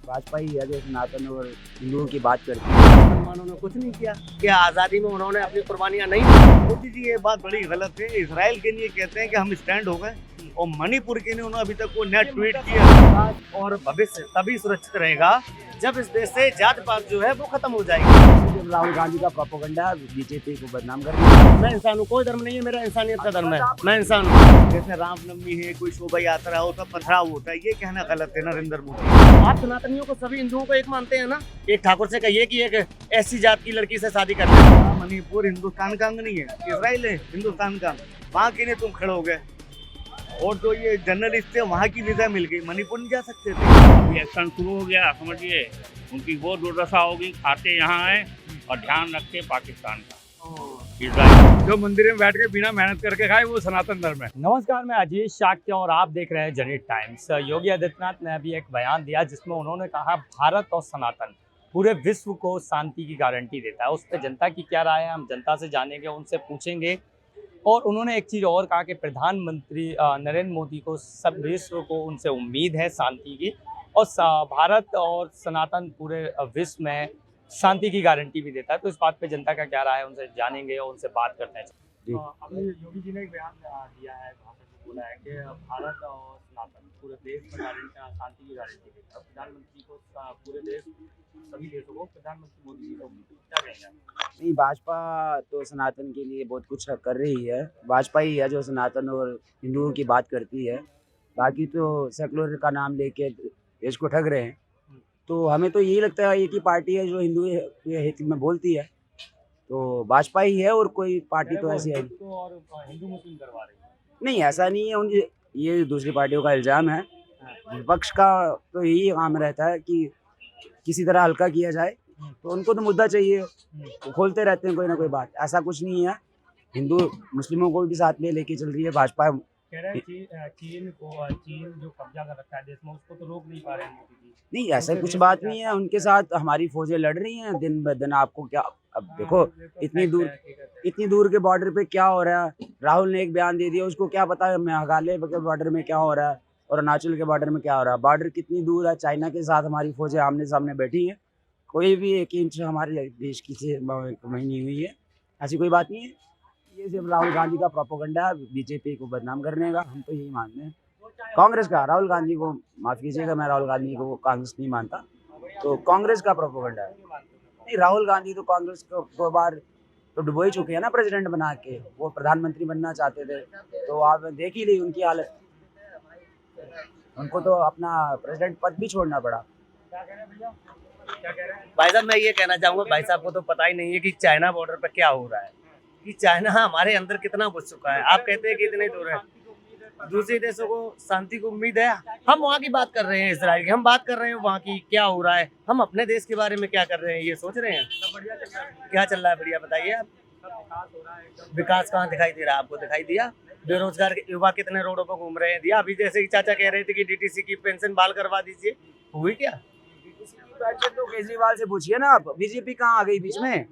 भाजपा ही है जो सनातन और हिंदुओं की बात करती है। मुसलमानों ने कुछ नहीं किया। क्या आज़ादी में उन्होंने अपनी कुर्बानियां नहीं दी? मोदी जी ये बात बड़ी गलत है। इसराइल के लिए कहते हैं कि हम स्टैंड हो गए और मणिपुर के लिए उन्होंने अभी तक कोई नया ट्वीट किया। और भविष्य तभी सुरक्षित रहेगा जब इस देश से जात पात जो है वो खत्म हो जाएगी। जब राहुल गांधी का प्रोपेगेंडा बीजेपी को बदनाम कर रही है। मैं इंसान हूँ, कोई धर्म नहीं है, मेरा इंसानियत का धर्म है। मैं इंसान हूँ। जैसे रामनवमी है, कोई शोभा यात्रा हो, सब पथराव होता है, ये कहना गलत है नरेंद्र मोदी। आप सनातनियों को सभी हिंदुओं को एक मानते हैं ना? एक ठाकुर से कहिए कि एक ऐसी जात की लड़की से शादी कर ले। मणिपुर हिंदुस्तान का अंग नहीं है, इसराइल है हिंदुस्तान का। वहाँ के लिए तुम खड़े हो गए और जो ये जर्नलिस्ट थे वहाँ की वीजा मिल गई, मणिपुर नहीं जा सकते थे। अभी एक्शन शुरू हो गया, समझिए उनकी वो दुर्दशा होगी, खाते यहाँ आए और ध्यान रखते पाकिस्तान का। इसराइल जो मंदिर में बैठ के बिना मेहनत करके खाए वो सनातन धर्म है। नमस्कार, मैं अजीत शाक्य और आप देख रहे हैं जनहित टाइम्स। योगी आदित्यनाथ ने अभी एक बयान दिया जिसमें उन्होंने कहा भारत और सनातन पूरे विश्व को शांति की गारंटी देता है। उस पर जनता की क्या राय है, हम जनता से जानेंगे, उनसे पूछेंगे। और उन्होंने एक चीज़ और कहा कि प्रधानमंत्री नरेंद्र मोदी को सब विश्व को उनसे उम्मीद है शांति की, और भारत और सनातन पूरे विश्व में शांति की गारंटी भी देता है। तो इस बात पे जनता का क्या राय है, उनसे जानेंगे और उनसे बात करते हैं। अभी योगी जी ने एक बयान दिया है, भाषण में बोला है कि भारत और सनातन पूरे देश में शांति की गारंटी देता है। प्रधानमंत्री को पूरे देश सभी देशों को प्रधानमंत्री मोदी जी को क्या कहेंगे? नहीं, भाजपा तो सनातन के लिए बहुत कुछ कर रही है। भाजपा ही है जो सनातन और हिंदुओं की बात करती है। बाकी तो सेकुलर का नाम लेके देश को ठग रहे हैं। तो हमें तो यही लगता है एक ही पार्टी है जो हिंदू के हित में बोलती है, तो भाजपा ही है और कोई पार्टी तो ऐसी है तो और हिंदू मुस्लिम करवा रही है। नहीं। ऐसा नहीं है, ये दूसरी पार्टियों का इल्ज़ाम है। विपक्ष का तो यही काम रहता है कि किसी तरह हल्का किया जाए, तो उनको तो मुद्दा चाहिए, तो खोलते रहते हैं कोई ना कोई बात। ऐसा कुछ नहीं है, हिंदू मुस्लिमों को भी साथ में लेके चल रही है भाजपा। कह रहे हैं चीन जो कब्जा कर रखा है देश में, उसको तो रोक नहीं पा रहे हैं मोदी जी। नहीं, ऐसा कुछ बात नहीं है। उनके साथ हमारी फौजें लड़ रही हैं दिन ब दिन। आपको क्या, अब देखो इतनी दूर के बॉर्डर पे क्या हो रहा है। राहुल ने एक बयान दे दिया, उसको क्या पता है मेघालय के बॉर्डर में क्या हो रहा है और अरुणाचल के बॉर्डर में क्या हो रहा है। बॉर्डर कितनी दूर है, चाइना के साथ हमारी फौजें आमने सामने बैठी हैं। कोई भी 1 इंच हमारे देश की से कमी नहीं हुई है। ऐसी कोई बात नहीं है। ये सिर्फ राहुल गांधी का प्रोपेगेंडा है बीजेपी को बदनाम करने का। हम तो यही मानते हैं। कांग्रेस का, राहुल गांधी को माफ़ कीजिएगा, मैं राहुल गांधी को कांग्रेस नहीं मानता, तो कांग्रेस का प्रोपेगेंडा है। नहीं, राहुल गांधी तो कांग्रेस को 2 बार तो डुबो ही चुके हैं ना प्रेसिडेंट बना के। वो प्रधानमंत्री बनना चाहते थे, तो आप देख ही ली उनकी हालत। उनको तो अपना प्रेसिडेंट पद भी छोड़ना पड़ा। भाई साहब, मैं ये कहना चाहूँगा, भाई साहब को तो पता ही नहीं है कि चाइना बॉर्डर पर क्या हो रहा है, कि चाइना हमारे अंदर कितना घुस चुका है। आप कहते हैं कि इतने दूर है, दूसरे देशों को शांति को उम्मीद है। हम वहाँ की बात कर रहे हैं, इसराइल की हम बात कर रहे हैं, वहाँ की क्या हो रहा है। हम अपने देश के बारे में क्या कर रहे हैं ये सोच रहे हैं। क्या चल रहा है, बढ़िया बताइए आप। विकास कहाँ दिखाई दे रहा है? आपको दिखाई दिया? बेरोजगार युवा कितने रोडों पर घूम रहे हैं। दिया? अभी जैसे कि चाचा कह रहे थे कि डीटीसी की पेंशन बहाल करवा दीजिए, हुई क्या? तो केजरीवाल से पूछिए ना आप, बीजेपी कहाँ आ गई बीच में?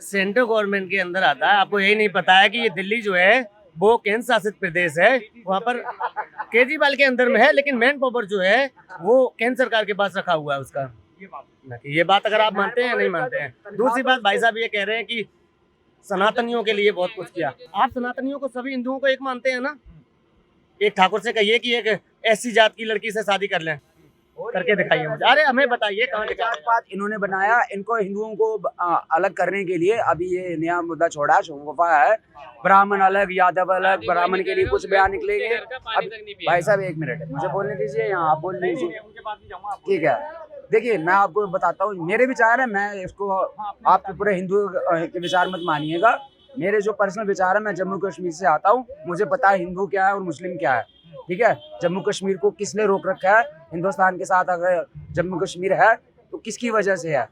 सेंट्रल गवर्नमेंट के अंदर आता है। आपको यही नहीं पता है कि ये दिल्ली जो है वो केंद्र शासित प्रदेश है, वहाँ पर केजरीवाल के अंदर में है, लेकिन मैन पावर जो है वो केंद्र सरकार के पास रखा हुआ है उसका। ये बात अगर आप मानते हैं या नहीं मानते हैं। दूसरी बात, भाई साहब ये कह रहे हैं कि सनातनियों के लिए बहुत कुछ किया। आप सनातनियों को सभी हिंदुओं को एक मानते हैं ना? एक ठाकुर से कहिए कि एक ऐसी जात की लड़की से शादी कर लें, करके दिखाइए मुझे। अरे हमें बताइए कहाँ जात पात इन्होंने बनाया, इनको हिंदुओं को अलग करने के लिए अभी ये नया मुद्दा छोड़ा, शोभा है। ब्राह्मण अलग, यादव अलग, ब्राह्मण के लिए कुछ बयान निकलेंगे। अब भाई साहब 1 मिनट मुझे बोलने दीजिए, यहाँ आप बोल लीजिए, ठीक है। देखिए, मैं आपको बताता हूँ मेरे विचार है। मैं इसको आप पूरे हिंदू के विचार मत मानिएगा। मेरे जो पर्सनल विचार है, मैं जम्मू कश्मीर से आता हूँ, मुझे पता है हिंदू क्या है और मुस्लिम क्या है, ठीक है। जम्मू कश्मीर को किसने रोक रखा है हिंदुस्तान के साथ? अगर जम्मू कश्मीर है तो किसकी वजह से है?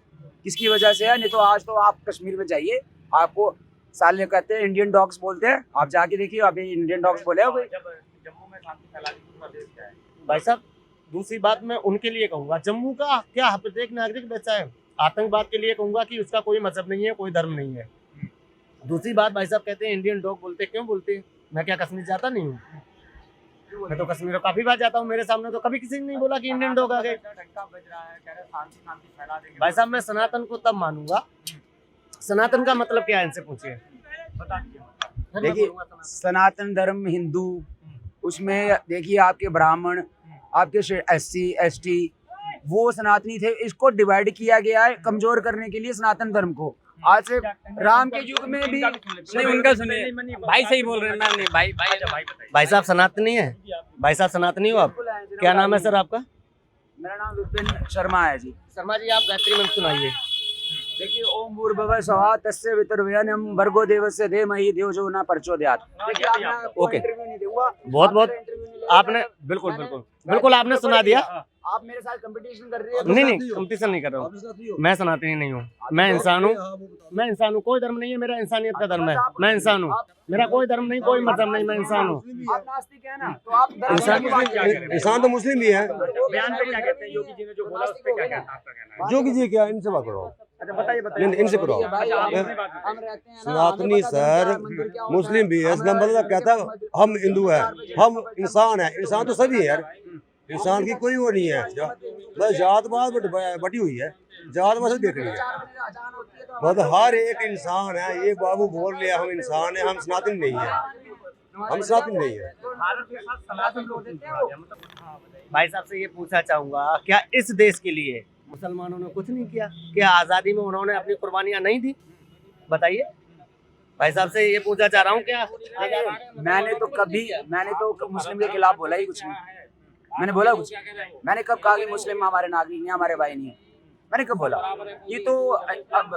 किसकी वजह से है? नहीं तो आज तो आप कश्मीर में जाइए, आपको साले कहते हैं, इंडियन डॉग्स बोलते हैं, आप जाके देखिए, अभी इंडियन डॉग्स बोले हो भाई। जम्मू में शांति फैलाने का देश क्या है? भाई साहब, दूसरी बात मैं उनके लिए कहूँगा, जम्मू का क्या प्रत्येक नागरिक बचा है। आतंकवाद के लिए कहूँगा कि उसका कोई मजहब नहीं है, कोई धर्म नहीं है। दूसरी बात, भाई साहब कहते हैं इंडियन डॉग बोलते, क्यों बोलते? मैं क्या कश्मीर जाता नहीं हूँ? मैं तो कश्मीर काफी बार जाता हूँ, मेरे सामने तो कभी किसी ने नहीं बोला कि इंडियन लोग आ गए। भाई साहब मैं सनातन को तब मानूंगा, सनातन का मतलब क्या है इनसे पूछिए। देखिए सनातन धर्म हिंदू, उसमें देखिए आपके ब्राह्मण, आपके SC ST वो सनातनी थे, इसको डिवाइड किया गया है कमजोर करने के लिए सनातन धर्म को। आज से राम के युग में भी नहीं, उनका सुनिए, भाई सही बोल रहे हैं ना। नहीं भाई भाई साहब सनातनी है, भाई साहब सनातनी हो आप? क्या नाम है सर आपका? मेरा नाम विपिन शर्मा है जी। शर्मा जी आप गायत्री मंत्र सुनाइए। देखिए ओम भूर्भुवः स्वः तस्य वितुर्वरेण्यं भर्गो देवस्य धीमहि धियो जो न प्रचोदयात्। देखिए आप, मैं ओके। इंटरव्यू नहीं दूंगा, बहुत आपने बिल्कुल आपने सुना दिया। आप मेरे साथ कंपटीशन कर रहे हैं। नहीं कंपटीशन नहीं कर रहा हूँ, मैं सनातनी नहीं हूँ, मैं इंसान हूँ, कोई धर्म नहीं है मेरा, इंसानियत का धर्म है, मैं इंसान हूँ, मेरा कोई धर्म नहीं, कोई मजहब नहीं, मैं इंसान हूँ। आप नास्तिक है ना, तो आप इंसान तो मुस्लिम भी है। बयान पे क्या कहते हैं योगी जी ने जो बोला उस पे क्या कहना है आपका कहना है? जोगी जी क्या, इनसे बात करो। अच्छा बताइए इनसे करो। सनातनी सर मुस्लिम भी है, इसका मतलब कहता है हम हिंदू है, हम इंसान है। इंसान तो सभी है यार, इंसान की कोई वो नहीं है, बस जात पात बटी हुई है, जात पात देख रही है, बस हर एक इंसान है। ये बाबू बोल लिया हम इंसान है, हम सनातन नहीं है, हम सनातन नहीं है। भाई साहब से ये पूछना चाहूंगा, क्या इस देश के लिए मुसलमानों ने कुछ नहीं किया? क्या आजादी में उन्होंने अपनी कुर्बानियां नहीं दी? बताइए। भाई साहब से ये पूछना चाह रहा हूँ, क्या मैंने तो मुस्लिम के खिलाफ बोला ही कुछ नहीं। मैंने बोला कुछ? मैंने कब कहा कि मुस्लिम हमारे नागरिक नहीं, हमारे भाई नहीं है? मैंने कब बोला? ये तो अब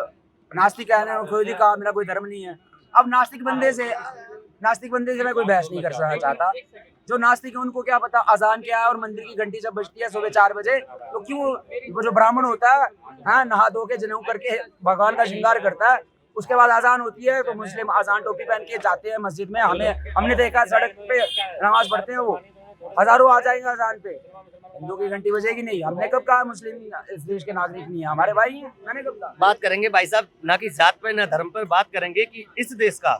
नास्तिक है ना, खुद ही कहा मेरा कोई धर्म नहीं है। अब नास्तिक बंदे से मैं कोई बहस नहीं कर चाहता। जो नास्तिक है उनको क्या पता अजान क्या है, और मंदिर की घंटी जब बजती है सुबह 4 बजे, तो क्यों वो जो ब्राह्मण होता है, हाँ, नहा धो के जनेऊ करके भगवान का श्रृंगार करता है, उसके बाद अजान होती है तो मुस्लिम अजान टोपी पहन के जाते हैं मस्जिद में। हमने देखा सड़क पे नमाज पढ़ते हैं, वो हजारों आ जाएंगे अजान पे, हिंदू की घंटी बजेगी नहीं। हमने कब कहा मुस्लिम इस देश के नागरिक नहीं है, हमारे भाई हैं? मैंने कब कहा? बात करेंगे भाई साहब, ना कि जात पर ना धर्म पर, बात करेंगे कि इस देश का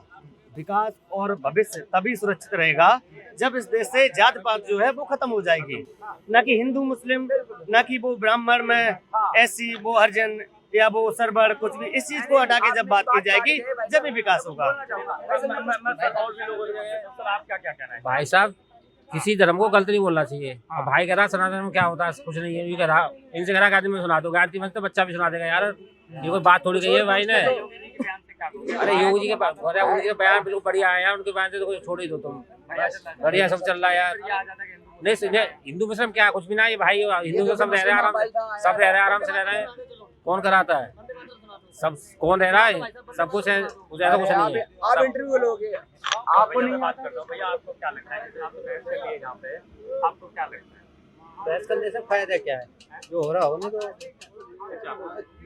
विकास और भविष्य तभी सुरक्षित रहेगा जब इस देश से जात पात जो है वो खत्म हो जाएगी। ना कि हिंदू मुस्लिम, ना कि वो ब्राह्मण में SC वो हरिजन या वो सरबर, कुछ भी, इस चीज को हटा के जब बात की जाएगी जब भी विकास होगा। आप क्या कहना है? भाई साहब किसी धर्म को गलत नहीं बोलना चाहिए। अब भाई कह रहा सनातन में क्या होता है, कुछ नहीं है, ये कह रहा इनसे कह रहा आदमी में सुना दो, गायत्री मंत्र तो बच्चा भी सुना देगा यार, ये कोई बात थोड़ी कही है भाई ने। अरे योगी जी के बयान बिल्कुल बढ़िया है यार, उनके बयान से तो कुछ छोड़ ही दो तुम, बढ़िया सब चल रहा है यार। नहीं हिंदू मुस्लिम क्या कुछ भी ना, ये भाई हिंदू तो सब रह रहे हैं आराम से, सब रह रहे हैं आराम से रह रहे हैं, कौन कराता है? सब कौन रह रहा है, सब कुछ है, कुछ ऐसा कुछ नहीं है। आप इंटरव्यू लोगे, आपको नहीं बात कर लो भैया, आपको क्या लगता है? आप तो बहस कर लिए यहाँ पे, आपको क्या लगता है? बहस करने से फायदा क्या है? जो हो रहा हो ना, तो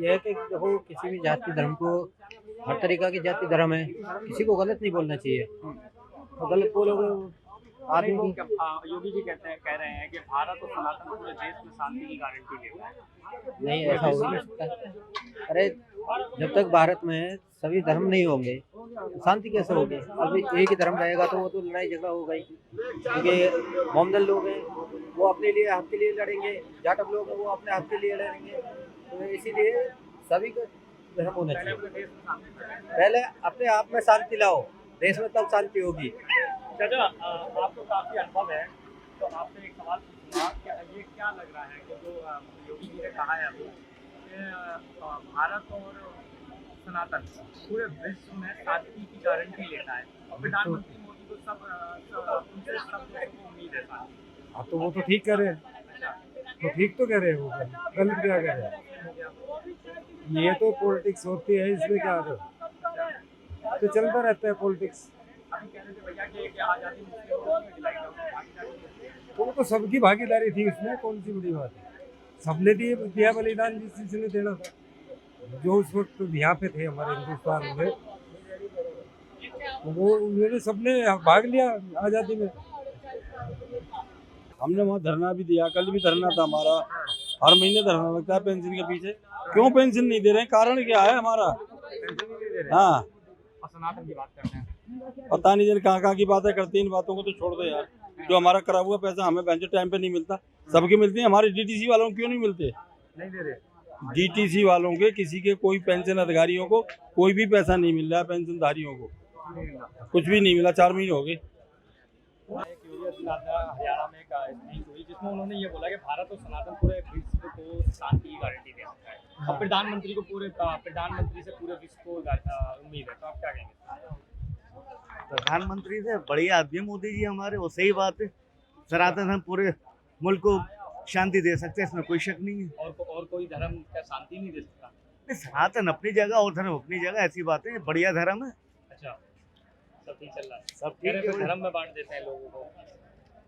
यह है कि देखो किसी भी जाति धर्म को, हर तरीका की जाति धर्म है, किसी को गलत नहीं बोलना चाहिए। तो गलत बोलोगे आदमी की। योगी जी कह रहे हैं कि भारत और सनातन पूरे देश में शांति की गारंटी देता है। नहीं, ऐसा हो नहीं सकता। अरे जब तक भारत में सभी धर्म नहीं होंगे तो शांति कैसे होगी? अब एक ही धर्म रहेगा तो वो तो लड़ाई झगड़ा होगा ही, क्योंकि मोमदल लोग हैं वो अपने लिए हक के लिए लड़ेंगे, जाटव लोग हैं वो अपने हक के लिए लड़ेंगे। तो इसीलिए सभी को धर्म होना चाहिए। पहले अपने आप में शांति लाओ, देश में तब शांति होगी। चाचा आपको काफी अनुभव है, तो आपसे एक सवाल पूछूंगा कि ये क्या लग रहा है कि जो योगी जी ने कहा है अभी कि भारत और सनातन पूरे विश्व में शांति की गारंटी लेता है, और प्रधानमंत्री मोदी को उनसे सब को उम्मीद है शांति। हाँ तो वो तो ठीक कह रहे हैं, तो ठीक तो कह रहे हैं, वो गलत क्या कह रहे हैं? ये तो पॉलिटिक्स होती है, इसमें क्या है, तो चलता रहता है पॉलिटिक्स। वो तो सबकी भागीदारी थी उसमें, कौन सी बड़ी बात है? सबने दिया बलिदान जिसने देना था, जो उस वक्त यहाँ पे थे हमारे हिंदुस्तान में, वो उन्होंने सबने भाग लिया आज़ादी में। हमने वहाँ धरना भी दिया, कल भी धरना था हमारा, हर महीने धरना लगता है पेंशन के पीछे। क्यों पेंशन नहीं दे रहे हैं, कारण क्या है हमारा? हाँ, सनातन की बात करते हैं, पता नहीं जन कहाँ की बातें करती हैं, इन बातों को तो छोड़ दो यार। जो हमारा करा हुआ पैसा हमें बेंच टाइम पे नहीं मिलता, सबके मिलते हैं, हमारे डीटीसी वालों को क्यों नहीं मिलते? नहीं दे रहे। डीटीसी वालों के किसी के कोई पेंशन अधिकारियों को कोई भी पैसा नहीं मिल रहा है, पेंशनधारियों को कुछ भी नहीं मिला, 4 महीने हो गए। एक योगी आदित्यनाथ ने हरियाणा में एक स्पीच हुई जिसमें उन्होंने ये बोला कि भारत और सनातन पूरे विश्व को शांति की गारंटी दे सकता है। अब प्रधानमंत्री से पूरे विश्व को उम्मीद है, तो आप क्या कहेंगे? प्रधानमंत्री से बढ़िया आदमी मोदी जी हमारे, वो सही बात है। सनातन हम पूरे मुल्क को शांति दे सकते हैं, इसमें कोई शक नहीं है। और कोई धर्म क्या शांति नहीं दे सकता? नहीं, सनातन अपनी जगह और धर्म अपनी जगह, ऐसी बात है, बढ़िया धर्म है। अच्छा, सब ठीक चल रहा है। सब कह रहे ठीक हैं है। धर्म में बांट देते हैं लोगों को।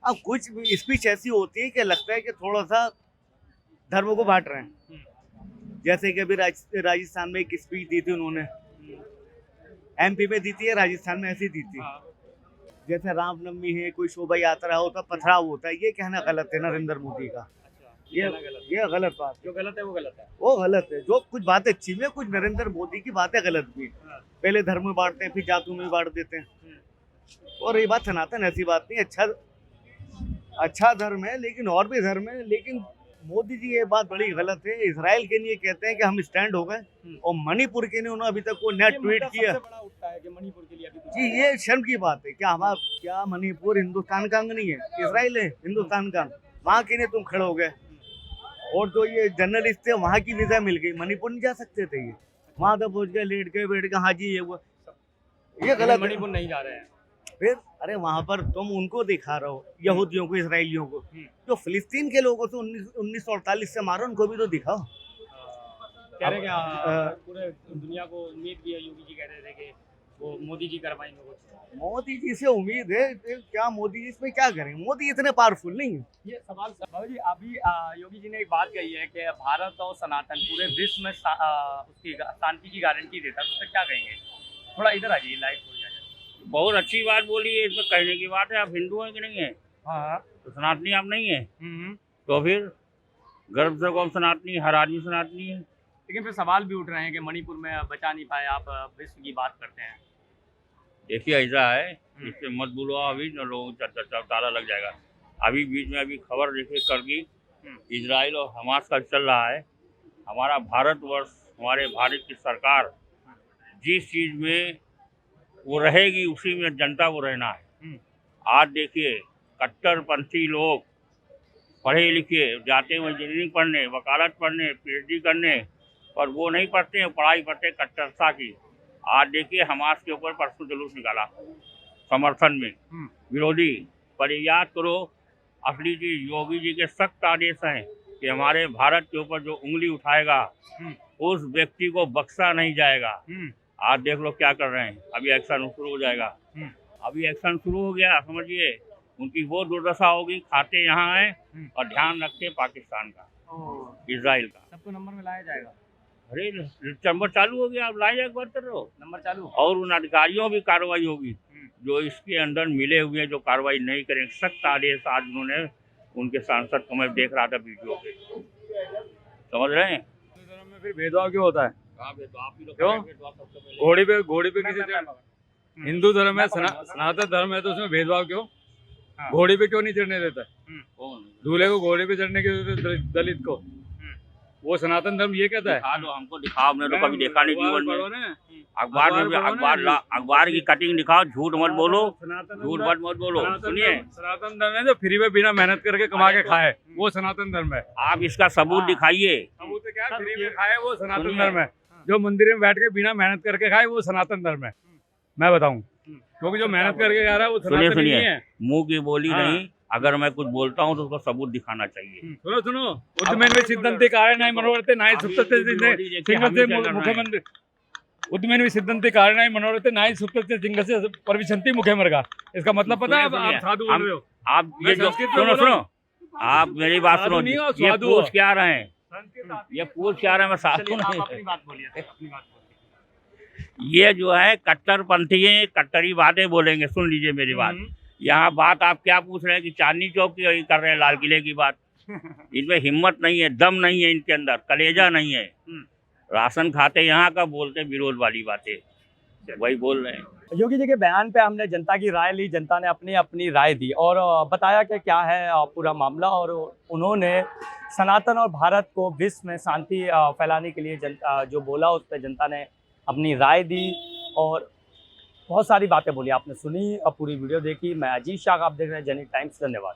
अब कुछ स्पीच ऐसी होती है कि लगता है कि थोड़ा सा धर्मों को बांट रहे हैं। जैसे कि अभी राजस्थान में एक स्पीच दी थी उन्होंने, एमपी में दी थी या राजस्थान में ऐसी दी थी। जैसे रामनवमी है, कोई शोभा यात्रा होता, पथराव होता है, ये कहना गलत है नरेंद्र मोदी का। ये गलत बात, जो गलत है वो गलत है। वो गलत है। जो कुछ बातें अच्छी में, कुछ नरेंद्र मोदी की बातें गलत भी। पहले धर्म में बांटते हैं, फिर जातों में बांट देते हैं। और ये बात सनातन ऐसी बात नहीं, अच्छा धर्म है, लेकिन और भी धर्म है। लेकिन मोदी जी ये बात बड़ी गलत है। इसराइल के लिए कहते हैं कि हम स्टैंड हो गए, और मणिपुर के लिए उन्होंने अभी तक कोई नया ट्वीट किया। सबसे बड़ा उठता है कि मणिपुर के लिए अभी कुछ जी, ये शर्म की बात है। क्या मणिपुर हिंदुस्तान का अंग नहीं है? इसराइल है हिंदुस्तान का, वहाँ के लिए तुम खड़े हो गए। और जो ये जर्नलिस्ट थे, वहाँ की वीजा मिल गई, मणिपुर नहीं जा सकते थे। ये वहाँ तक पहुँच गए, लेट के बैठ के, हाँ जी ये हुआ, ये गलत है। मणिपुर नहीं जा रहे हैं। फिर अरे वहाँ पर तुम उनको दिखा रहे हो, यहूदियों को, इसराइलियों को। जो फिलिस्तीन के लोगों से 1948 से मारो, उनको भी तो दिखाओ। कह रहे क्या पूरे दुनिया को उम्मीद भी है, योगी जी कह रहे थे कि वो मोदी जी करवाएंगे कुछ। मोदी जी से उम्मीद है, क्या मोदी जी इसमें क्या करेंगे? मोदी इतने पावरफुल नहीं है। ये सवाल बाबू जी, अभी योगी जी ने एक बात कही है कि भारत और सनातन पूरे विश्व में उसकी शांति की गारंटी देता है, तो क्या कहेंगे? थोड़ा इधर आ जाइए, लाइव हो जाए। बहुत अच्छी बात बोली है, इसमें कहने की बात है। आप हिंदू हैं कि नहीं है? हाँ, तो सनातनी आप नहीं है, तो फिर गर्व से कौन सनातनी? हर आदमी सनातनी है। लेकिन फिर सवाल भी उठ रहे हैं कि मणिपुर में बचा नहीं पाए, आप विश्व की बात करते हैं। देखिए ऐसा है, इससे मत बोलो अभी, न लोगों को ताला लग जाएगा। अभी बीच में अभी खबर देखिए करगिल, इजराइल और हमास का चल रहा है। हमारा भारतवर्ष, हमारे भारत की सरकार जिस चीज़ में वो रहेगी, उसी में जनता को रहना है। आज देखिए कट्टरपंथी लोग पढ़े लिखे जाते हैं इंजीनियरिंग पढ़ने, वकालत पढ़ने, पीएचडी करने, पर वो नहीं पढ़ते हैं, पढ़ाई पढ़ते हैं कट्टरता की। आज देखिए हमास के ऊपर परसों जुलूस निकाला समर्थन में विरोधी। पर याद करो, असली चीज योगी जी के सख्त आदेश हैं कि हमारे भारत के ऊपर जो उंगली उठाएगा उस व्यक्ति को बख्शा नहीं जाएगा। आज देख लो क्या कर रहे हैं, अभी एक्शन शुरू हो जाएगा। अभी एक्शन शुरू हो गया, समझिए उनकी वो दुर्दशा होगी, खाते यहाँ हैं और ध्यान रखते पाकिस्तान का, इजराइल का। सबको नंबर में लाया जाएगा। अरे नंबर चालू हो गया, आप लाइए, एक बार कर रहे हो नंबर चालू। और उन अधिकारियों भी कार्रवाई होगी जो इसके अंदर मिले हुए हैं, जो कार्रवाई नहीं करेंगे। सख्त आदेश आज उन्होंने, उनके सांसद को मैं देख रहा था वीडियो पे, समझ रहे हैं? धर्म में फिर भेदभाव क्यों होता है? क्यों? घोड़ी पे किसी हिंदू धर्म है, सनातन धर्म है, तो उसमें भेदभाव क्यों? घोड़ी पे क्यों नहीं चढ़ने देता? दूल्हे को घोड़े पे चढ़ने के, दलित को, वो सनातन धर्म ये कहता है। दिखा दो हमको, दिखाओ, हमने तो कभी देखा नहीं जीवन में। अखबार में भी अखबार की कटिंग दिखाओ, झूठ मत बोलो, झूठ मत बोलो। सुनिए, सनातन धर्म है जो फ्री में बिना मेहनत करके कमा के खाए, वो सनातन धर्म है। आप इसका सबूत दिखाइए। सबूत क्या? फ्री में खाए वो सनातन धर्म है। जो मंदिर में बैठ के बिना मेहनत करके खाए वो सनातन धर्म है। मैं बताऊं, क्योंकि जो मेहनत करके खा रहा है वो सनातन नहीं है। मुंह की बोली नहीं, अगर मैं कुछ बोलता हूँ तो उसको सबूत दिखाना चाहिए। सुनो, उद्मेन्वे सिद्धांति कारणाय मनोरथे नाहि सुप्तस्य सिंहस्य मुखमंत्री, उद्मेन्वे सिद्धांति कारणाय मनोरथे नाहि सुप्तस्य सिंहस्य प्रविशन्ति मुखे मृगा। इसका मतलब पता है? आप साधु बोल रहे हो। आप ये जो सुनो, आप मेरी बात सुनो। ये पूछ क्या रहे हैं, ये पूछ क्या रहे हैं? मैं साधु नहीं। अपनी बात बोलिए। ये जो है कट्टरपंथी है, कट्टरी बातें बोलेंगे। सुन लीजिए मेरी बात। यहाँ बात आप क्या पूछ रहे हैं कि चांदनी चौक की कर रहे हैं, लाल किले की बात। इनमें हिम्मत नहीं है, दम नहीं है इनके अंदर, कलेजा नहीं है। राशन खाते यहाँ का, बोलते विरोध वाली बातें। वही बोल रहे हैं। योगी जी के बयान पे हमने जनता की राय ली, जनता ने अपनी अपनी राय दी और बताया कि क्या है पूरा मामला, और उन्होंने सनातन और भारत को विश्व में शांति फैलाने के लिए जनता जो बोला उस पर जनता ने अपनी राय दी और बहुत सारी बातें बोली, आपने सुनी और पूरी वीडियो देखी। मैं अजीत शाह, आप देख रहे हैं जनहित टाइम्स। धन्यवाद।